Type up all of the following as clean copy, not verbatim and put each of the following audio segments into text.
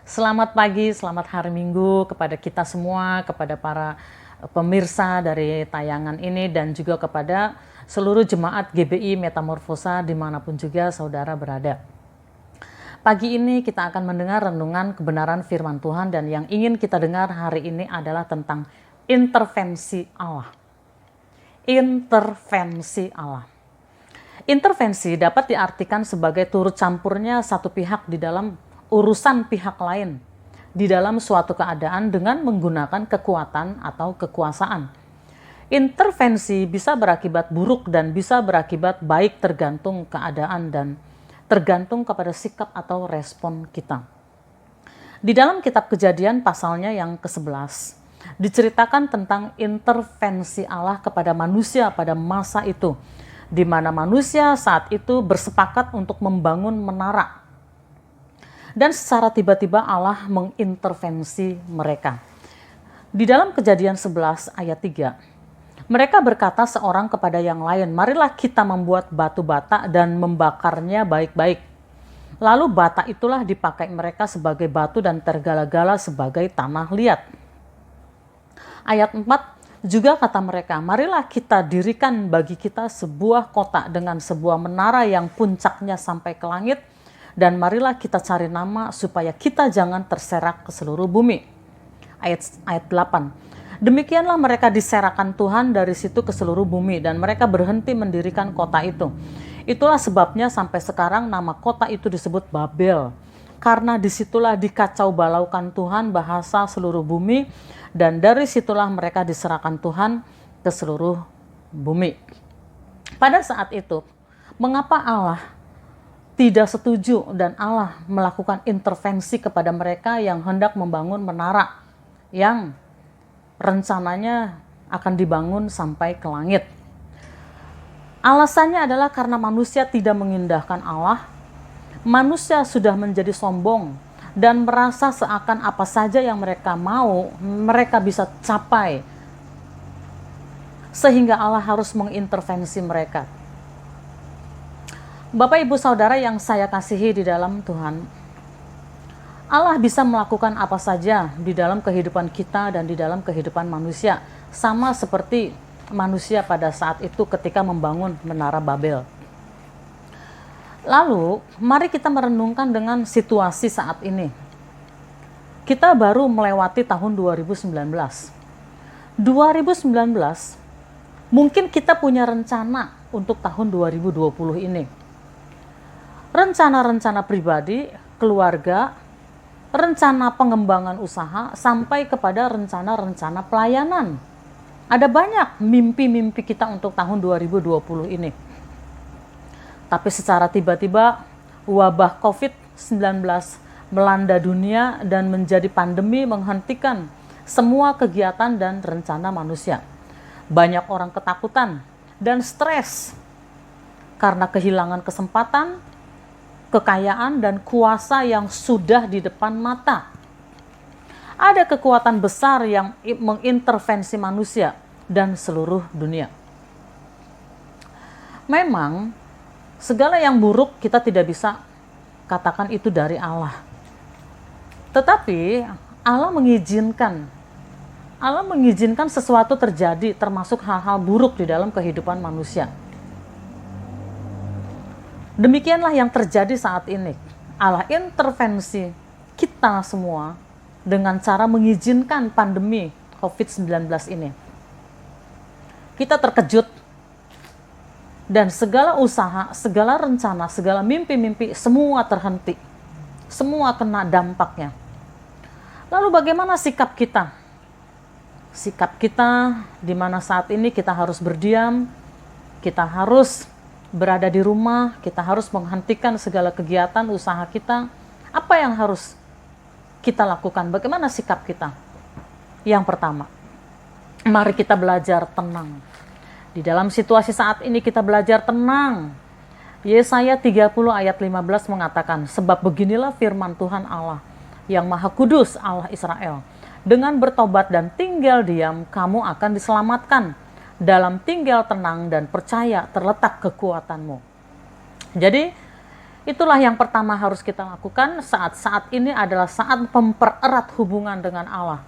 Selamat pagi, selamat hari Minggu kepada kita semua, kepada para pemirsa dari tayangan ini, dan juga kepada seluruh jemaat GBI Metamorfosa dimanapun juga saudara berada. Pagi ini kita akan mendengar renungan kebenaran firman Tuhan, dan yang ingin kita dengar hari ini adalah tentang intervensi Allah. Intervensi Allah. Intervensi dapat diartikan sebagai turut campurnya satu pihak di dalam urusan pihak lain di dalam suatu keadaan dengan menggunakan kekuatan atau kekuasaan. Intervensi bisa berakibat buruk dan bisa berakibat baik tergantung keadaan dan tergantung kepada sikap atau respon kita. Di dalam kitab Kejadian pasalnya yang ke-11 diceritakan tentang intervensi Allah kepada manusia pada masa itu, di mana manusia saat itu bersepakat untuk membangun menara. Dan secara tiba-tiba Allah mengintervensi mereka. Di dalam Kejadian 11 ayat 3, mereka berkata seorang kepada yang lain, "Marilah kita membuat batu bata dan membakarnya baik-baik." Lalu bata itulah dipakai mereka sebagai batu dan tergala-gala sebagai tanah liat. Ayat 4 juga kata mereka, "Marilah kita dirikan bagi kita sebuah kota dengan sebuah menara yang puncaknya sampai ke langit, dan marilah kita cari nama supaya kita jangan terserak ke seluruh bumi." Ayat 8. Demikianlah mereka diserahkan Tuhan dari situ ke seluruh bumi, dan mereka berhenti mendirikan kota itu. Itulah sebabnya sampai sekarang nama kota itu disebut Babel, karena disitulah dikacau balaukan Tuhan bahasa seluruh bumi, dan dari situlah mereka diserahkan Tuhan ke seluruh bumi. Pada saat itu, mengapa Allah tidak setuju dan Allah melakukan intervensi kepada mereka yang hendak membangun menara yang rencananya akan dibangun sampai ke langit? Alasannya adalah karena manusia tidak mengindahkan Allah. Manusia sudah menjadi sombong dan merasa seakan apa saja yang mereka mau, mereka bisa capai, sehingga Allah harus mengintervensi mereka. Bapak, Ibu, Saudara yang saya kasihi di dalam Tuhan, Allah bisa melakukan apa saja di dalam kehidupan kita dan di dalam kehidupan manusia, sama seperti manusia pada saat itu ketika membangun menara Babel. Lalu, mari kita merenungkan dengan situasi saat ini. Kita baru melewati tahun 2019. 2019, mungkin kita punya rencana untuk tahun 2020 ini. Rencana-rencana pribadi, keluarga, rencana pengembangan usaha, sampai kepada rencana-rencana pelayanan. Ada banyak mimpi-mimpi kita untuk tahun 2020 ini. Tapi secara tiba-tiba wabah COVID-19 melanda dunia dan menjadi pandemi menghentikan semua kegiatan dan rencana manusia. Banyak orang ketakutan dan stres karena kehilangan kesempatan, kekayaan, dan kuasa yang sudah di depan mata. Ada kekuatan besar yang mengintervensi manusia dan seluruh dunia. Memang, segala yang buruk kita tidak bisa katakan itu dari Allah. Tetapi Allah mengizinkan sesuatu terjadi, termasuk hal-hal buruk di dalam kehidupan manusia. Demikianlah yang terjadi saat ini. Allah intervensi kita semua dengan cara mengizinkan pandemi COVID-19 ini. Kita terkejut dan segala usaha, segala rencana, segala mimpi-mimpi semua terhenti. Semua kena dampaknya. Lalu bagaimana sikap kita? Sikap kita di mana saat ini kita harus berdiam, kita harus berada di rumah, kita harus menghentikan segala kegiatan usaha kita. Apa yang harus kita lakukan? Bagaimana sikap kita? Yang pertama, mari kita belajar tenang. Di dalam situasi saat ini kita belajar tenang. Yesaya 30 ayat 15 mengatakan, "Sebab beginilah firman Tuhan Allah, yang Maha Kudus, Allah Israel. Dengan bertobat dan tinggal diam, kamu akan diselamatkan. Dalam tinggal tenang dan percaya terletak kekuatanmu." Jadi Itulah yang pertama harus kita lakukan. Saat-saat ini adalah saat mempererat hubungan dengan Allah.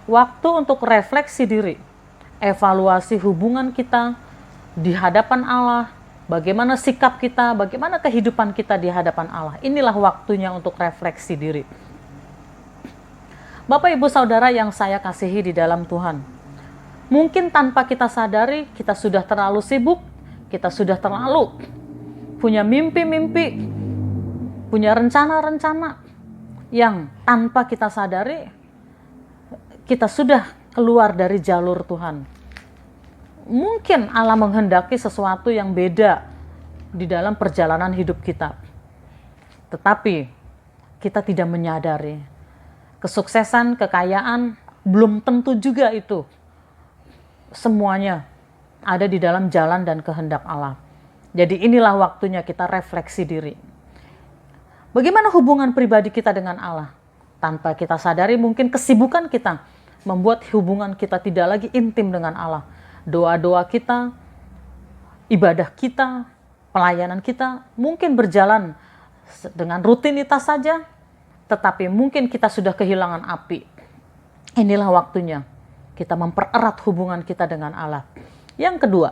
Waktu untuk refleksi diri, evaluasi hubungan kita di hadapan Allah, bagaimana sikap kita, bagaimana kehidupan kita di hadapan Allah. Inilah waktunya untuk refleksi diri. Bapak, Ibu, Saudara yang saya kasihi di dalam Tuhan, mungkin tanpa kita sadari, kita sudah terlalu sibuk, kita sudah terlalu punya mimpi-mimpi, punya rencana-rencana yang tanpa kita sadari, kita sudah keluar dari jalur Tuhan. Mungkin Allah menghendaki sesuatu yang beda di dalam perjalanan hidup kita. Tetapi kita tidak menyadari. Kesuksesan, kekayaan, belum tentu juga itu semuanya ada di dalam jalan dan kehendak Allah. Jadi inilah waktunya kita refleksi diri. Bagaimana hubungan pribadi kita dengan Allah? Tanpa kita sadari mungkin kesibukan kita membuat hubungan kita tidak lagi intim dengan Allah. Doa-doa kita, ibadah kita, pelayanan kita mungkin berjalan dengan rutinitas saja, tetapi mungkin kita sudah kehilangan api. Inilah waktunya kita mempererat hubungan kita dengan Allah. Yang kedua,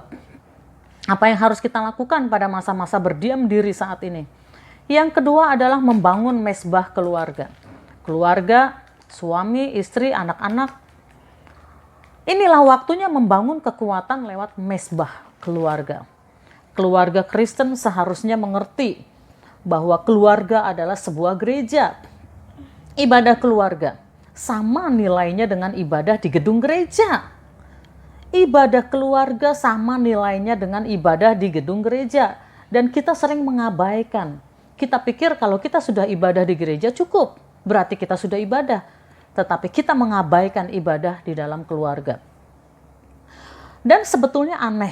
apa yang harus kita lakukan pada masa-masa berdiam diri saat ini? Yang kedua adalah membangun mesbah keluarga. Keluarga, suami, istri, anak-anak. Inilah waktunya membangun kekuatan lewat mesbah keluarga. Keluarga Kristen seharusnya mengerti bahwa keluarga adalah sebuah gereja. Ibadah keluarga sama nilainya dengan ibadah di gedung gereja. Ibadah keluarga sama nilainya dengan ibadah di gedung gereja. Dan kita sering mengabaikan. Kita pikir kalau kita sudah ibadah di gereja cukup, berarti kita sudah ibadah. Tetapi kita mengabaikan ibadah di dalam keluarga. Dan sebetulnya aneh,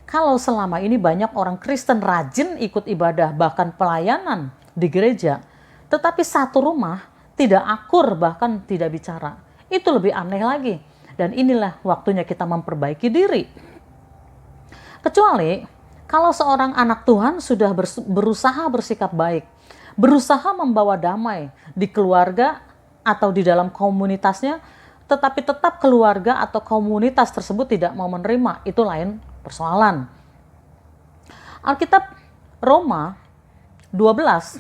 kalau selama ini banyak orang Kristen rajin ikut ibadah, bahkan pelayanan di gereja, tetapi satu rumah tidak akur, bahkan tidak bicara. Itu lebih aneh lagi. Dan inilah waktunya kita memperbaiki diri. Kecuali kalau seorang anak Tuhan sudah berusaha bersikap baik, berusaha membawa damai di keluarga atau di dalam komunitasnya, tetapi tetap keluarga atau komunitas tersebut tidak mau menerima, itu lain persoalan. Alkitab Roma 12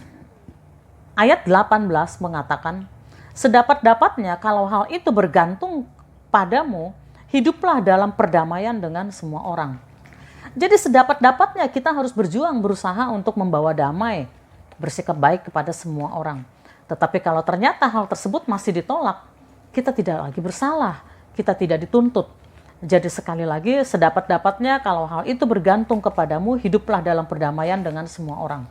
ayat 18 mengatakan, sedapat-dapatnya kalau hal itu bergantung padamu, hiduplah dalam perdamaian dengan semua orang. Jadi sedapat-dapatnya kita harus berjuang, berusaha untuk membawa damai, bersikap baik kepada semua orang. Tetapi kalau ternyata hal tersebut masih ditolak, kita tidak lagi bersalah, kita tidak dituntut. Jadi sekali lagi, sedapat-dapatnya kalau hal itu bergantung kepadamu, hiduplah dalam perdamaian dengan semua orang.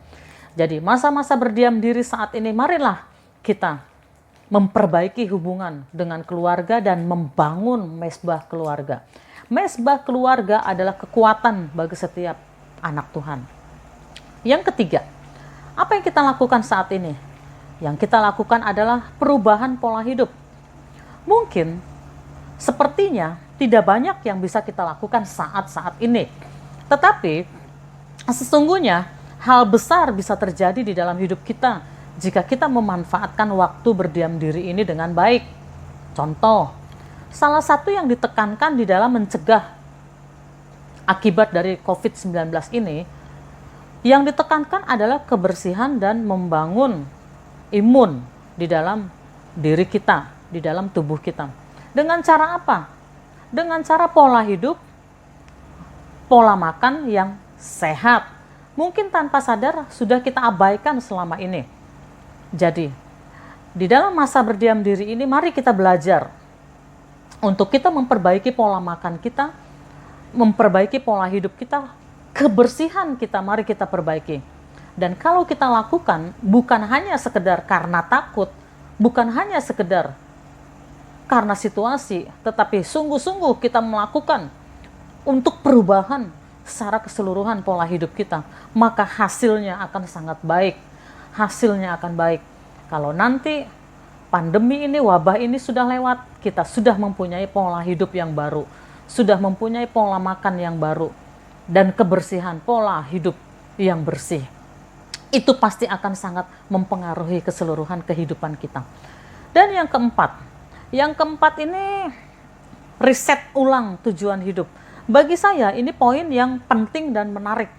Jadi masa-masa berdiam diri saat ini, marilah kita memperbaiki hubungan dengan keluarga dan membangun mesbah keluarga. Mesbah keluarga adalah kekuatan bagi setiap anak Tuhan. Yang ketiga, apa yang kita lakukan saat ini? Yang kita lakukan adalah perubahan pola hidup. Mungkin, sepertinya tidak banyak yang bisa kita lakukan saat-saat ini. Tetapi, sesungguhnya hal besar bisa terjadi di dalam hidup kita jika kita memanfaatkan waktu berdiam diri ini dengan baik. Contoh, salah satu yang ditekankan di dalam mencegah akibat dari COVID-19 ini, yang ditekankan adalah kebersihan dan membangun imun di dalam diri kita, di dalam tubuh kita. Dengan cara apa? Dengan cara pola hidup, pola makan yang sehat. Mungkin tanpa sadar sudah kita abaikan selama ini. Jadi, di dalam masa berdiam diri ini, mari kita belajar untuk kita memperbaiki pola makan kita, memperbaiki pola hidup kita, kebersihan kita, mari kita perbaiki. Dan kalau kita lakukan, bukan hanya sekedar karena takut, bukan hanya sekedar karena situasi, tetapi sungguh-sungguh kita melakukan untuk perubahan secara keseluruhan pola hidup kita, maka hasilnya akan sangat baik. Hasilnya akan baik. Kalau nanti pandemi ini, wabah ini sudah lewat, kita sudah mempunyai pola hidup yang baru, sudah mempunyai pola makan yang baru, dan kebersihan pola hidup yang bersih. itu pasti akan sangat mempengaruhi keseluruhan kehidupan kita. Dan yang keempat ini riset ulang tujuan hidup. Bagi saya ini poin yang penting dan menarik.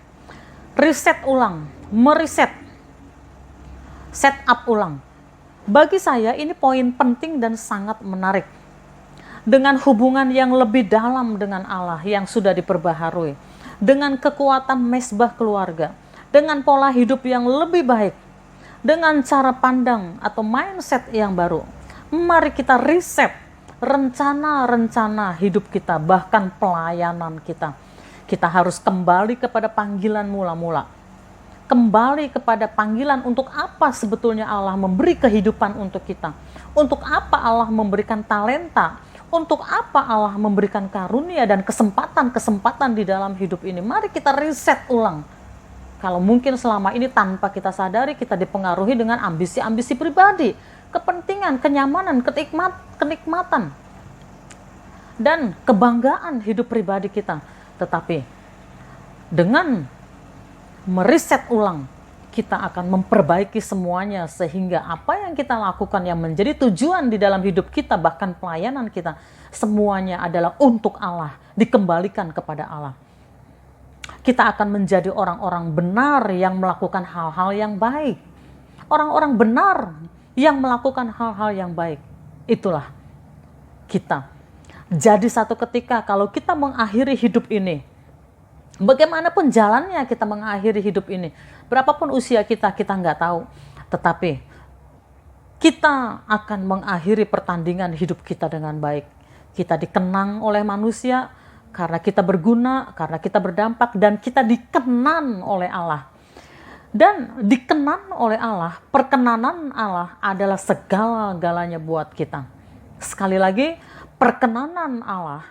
Riset ulang, meriset, set up ulang. Bagi saya ini poin penting dan sangat menarik. Dengan hubungan yang lebih dalam dengan Allah yang sudah diperbaharui, dengan kekuatan mesbah keluarga, dengan pola hidup yang lebih baik, dengan cara pandang atau mindset yang baru. Mari kita riset rencana-rencana hidup kita, bahkan pelayanan kita. Kita harus kembali kepada panggilan mula-mula. Kembali kepada panggilan untuk apa sebetulnya Allah memberi kehidupan untuk kita. Untuk apa Allah memberikan talenta. Untuk apa Allah memberikan karunia dan kesempatan-kesempatan di dalam hidup ini. Mari kita riset ulang. Kalau mungkin selama ini tanpa kita sadari kita dipengaruhi dengan ambisi-ambisi pribadi, kepentingan, kenyamanan, kenikmatan, dan kebanggaan hidup pribadi kita. Tetapi dengan meriset ulang, kita akan memperbaiki semuanya sehingga apa yang kita lakukan yang menjadi tujuan di dalam hidup kita, bahkan pelayanan kita, semuanya adalah untuk Allah, dikembalikan kepada Allah. Kita akan menjadi orang-orang benar yang melakukan hal-hal yang baik. Orang-orang benar yang melakukan hal-hal yang baik. Itulah kita. Jadi satu ketika kalau kita mengakhiri hidup ini, bagaimanapun jalannya kita mengakhiri hidup ini, berapapun usia kita nggak tahu. Tetapi kita akan mengakhiri pertandingan hidup kita dengan baik. Kita dikenang oleh manusia karena kita berguna, karena kita berdampak, dan kita dikenan oleh Allah. Dan dikenan oleh Allah, perkenanan Allah adalah segala-galanya buat kita. Sekali lagi, perkenanan Allah,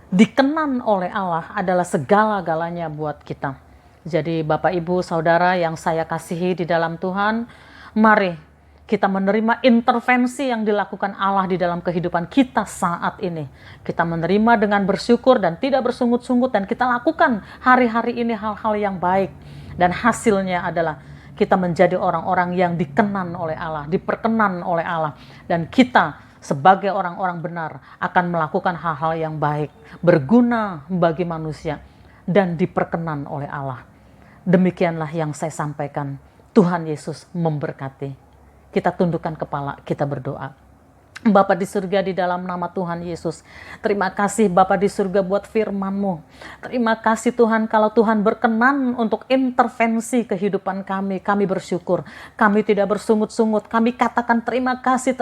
dikenan oleh Allah adalah segala-galanya buat kita. Jadi Bapak Ibu Saudara yang saya kasihi di dalam Tuhan, mari kita menerima intervensi yang dilakukan Allah di dalam kehidupan kita saat ini. Kita menerima dengan bersyukur dan tidak bersungut-sungut, dan kita lakukan hari-hari ini hal-hal yang baik. Dan hasilnya adalah kita menjadi orang-orang yang dikenan oleh Allah, diperkenan oleh Allah. Dan kita sebagai orang-orang benar akan melakukan hal-hal yang baik, berguna bagi manusia, dan diperkenan oleh Allah. Demikianlah yang saya sampaikan. Tuhan Yesus memberkati. Kita tundukkan kepala, kita berdoa. Bapa di surga, di dalam nama Tuhan Yesus, terima kasih Bapa di surga buat firman-Mu. Terima kasih Tuhan kalau Tuhan berkenan untuk intervensi kehidupan kami. Kami bersyukur, kami tidak bersungut-sungut. Kami katakan terima kasih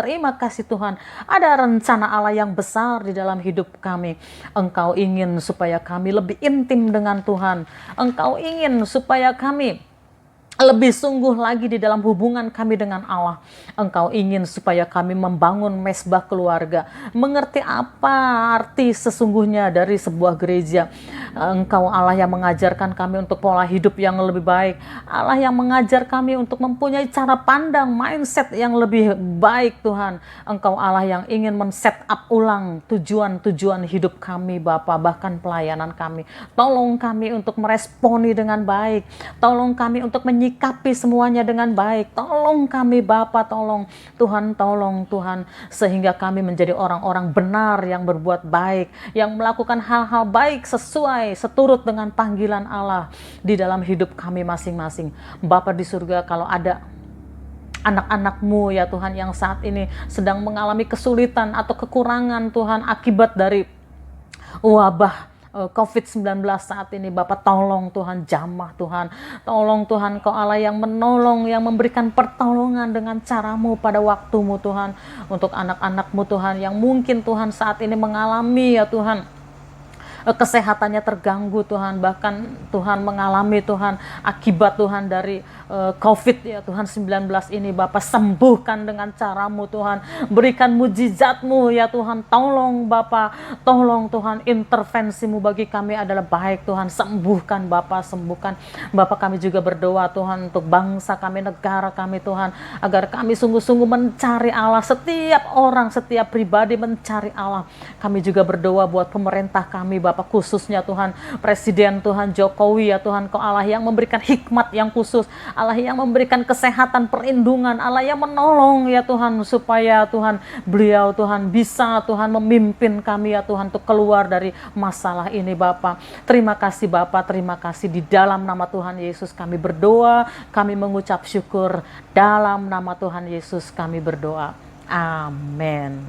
Tuhan. Ada rencana Allah yang besar di dalam hidup kami. Engkau ingin supaya kami lebih intim dengan Tuhan. Engkau ingin supaya kami lebih sungguh lagi di dalam hubungan kami dengan Allah. Engkau ingin supaya kami membangun mesbah keluarga, mengerti apa arti sesungguhnya dari sebuah gereja. Engkau Allah yang mengajarkan kami untuk pola hidup yang lebih baik. Allah yang mengajar kami untuk mempunyai cara pandang, mindset yang lebih baik Tuhan. Engkau Allah yang ingin men-set up ulang tujuan-tujuan hidup kami Bapa, bahkan pelayanan kami. Tolong kami untuk meresponi dengan baik. Tolong kami untuk menyikapi semuanya dengan baik. Tolong kami Bapa, tolong Tuhan, sehingga kami menjadi orang-orang benar yang berbuat baik, yang melakukan hal-hal baik sesuai, seturut dengan panggilan Allah di dalam hidup kami masing-masing. Bapa di surga, kalau ada anak-anak-Mu ya Tuhan yang saat ini sedang mengalami kesulitan atau kekurangan Tuhan akibat dari wabah COVID-19 saat ini, Bapak tolong Tuhan, jamah Tuhan, tolong Tuhan, Kau Allah yang menolong, yang memberikan pertolongan dengan cara-Mu pada waktu-Mu Tuhan, untuk anak-anak-Mu Tuhan yang mungkin Tuhan saat ini mengalami ya Tuhan kesehatannya terganggu Tuhan, bahkan Tuhan mengalami Tuhan akibat Tuhan dari COVID ya Tuhan 19 ini. Bapak sembuhkan dengan cara-Mu Tuhan, berikan mujizat-Mu ya Tuhan. Tolong Bapak, tolong Tuhan, intervensi-Mu bagi kami adalah baik Tuhan. Sembuhkan Bapak, sembuhkan Bapak. Kami juga berdoa Tuhan untuk bangsa kami, negara kami Tuhan, agar kami sungguh-sungguh mencari Allah. Setiap orang, setiap pribadi mencari Allah. Kami juga berdoa buat pemerintah kami Bapak, khususnya Tuhan Presiden Tuhan Jokowi ya Tuhan, Kau Allah yang memberikan hikmat yang khusus, Allah yang memberikan kesehatan, perlindungan, Allah yang menolong ya Tuhan, supaya Tuhan beliau Tuhan bisa Tuhan memimpin kami ya Tuhan untuk keluar dari masalah ini Bapak. Terima kasih Bapak, terima kasih, di dalam nama Tuhan Yesus kami berdoa, kami mengucap syukur, dalam nama Tuhan Yesus kami berdoa. Amin.